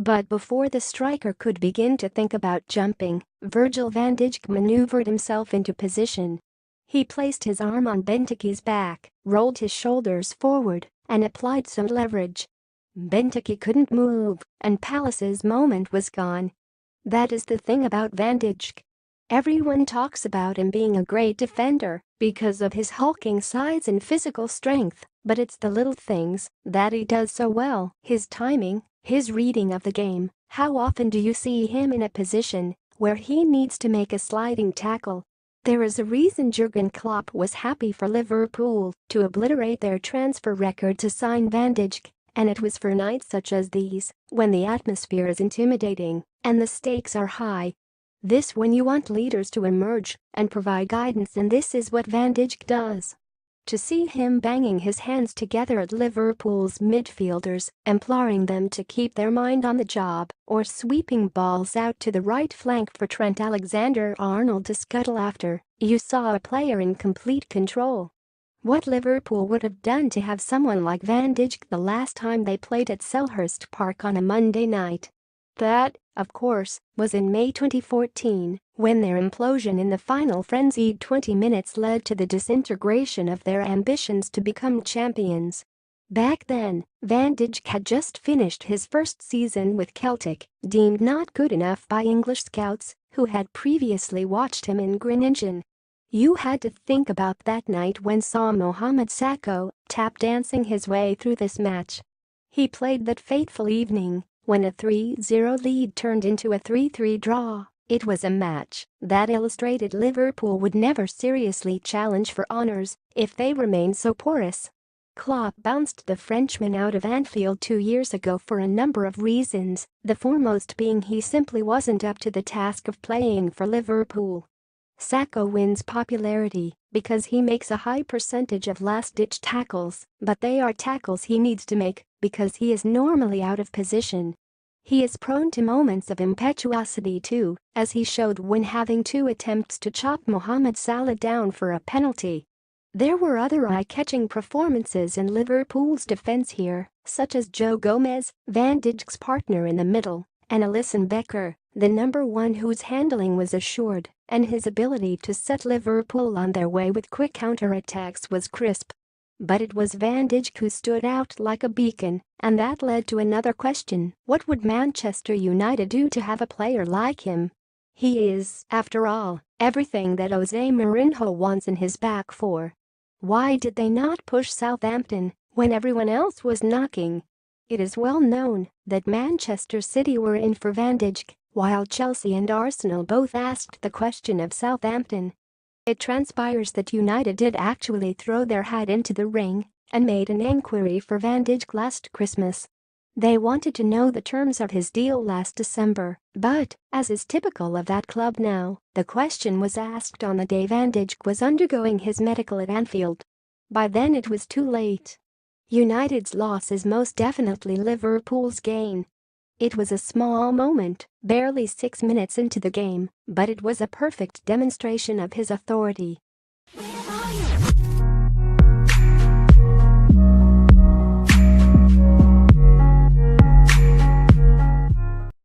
But before the striker could begin to think about jumping, Virgil van Dijk maneuvered himself into position. He placed his arm on Benteke's back, rolled his shoulders forward, and applied some leverage. Benteke couldn't move, and Palace's moment was gone. That is the thing about Van Dijk. Everyone talks about him being a great defender because of his hulking size and physical strength, but it's the little things that he does so well. His timing, his reading of the game. How often do you see him in a position where he needs to make a sliding tackle? There is a reason Jurgen Klopp was happy for Liverpool to obliterate their transfer record to sign Van Dijk, and it was for nights such as these, when the atmosphere is intimidating and the stakes are high. This when you want leaders to emerge and provide guidance, and this is what Van Dijk does. To see him banging his hands together at Liverpool's midfielders, imploring them to keep their mind on the job, or sweeping balls out to the right flank for Trent Alexander-Arnold to scuttle after, you saw a player in complete control. What Liverpool would have done to have someone like Van Dijk the last time they played at Selhurst Park on a Monday night? That, of course, was in May 2014, when their implosion in the final frenzied 20 minutes led to the disintegration of their ambitions to become champions. Back then, Van Dijk had just finished his first season with Celtic, deemed not good enough by English scouts, who had previously watched him in Greenwich. You had to think about that night when saw Mohamed Sakho tap dancing his way through this match. He played that fateful evening when a 3-0 lead turned into a 3-3 draw. It was a match that illustrated Liverpool would never seriously challenge for honours if they remained so porous. Klopp bounced the Frenchman out of Anfield 2 years ago for a number of reasons, the foremost being he simply wasn't up to the task of playing for Liverpool. Sakho wins popularity because he makes a high percentage of last-ditch tackles, but they are tackles he needs to make because he is normally out of position. He is prone to moments of impetuosity too, as he showed when having 2 attempts to chop Mohamed Salah down for a penalty. There were other eye-catching performances in Liverpool's defense here, such as Joe Gomez, Van Dijk's partner in the middle, and Alisson Becker, the number 1 whose handling was assured, and his ability to set Liverpool on their way with quick counter-attacks was crisp. But it was Van Dijk who stood out like a beacon, and that led to another question: what would Manchester United do to have a player like him? He is, after all, everything that Jose Mourinho wants in his back four. Why did they not push Southampton when everyone else was knocking? It is well known that Manchester City were in for Van Dijk, while Chelsea and Arsenal both asked the question of Southampton. It transpires that United did actually throw their hat into the ring and made an inquiry for Van Dijk last Christmas. They wanted to know the terms of his deal last December, but, as is typical of that club now, the question was asked on the day Van Dijk was undergoing his medical at Anfield. By then it was too late. United's loss is most definitely Liverpool's gain. It was a small moment, barely 6 minutes into the game, but it was a perfect demonstration of his authority.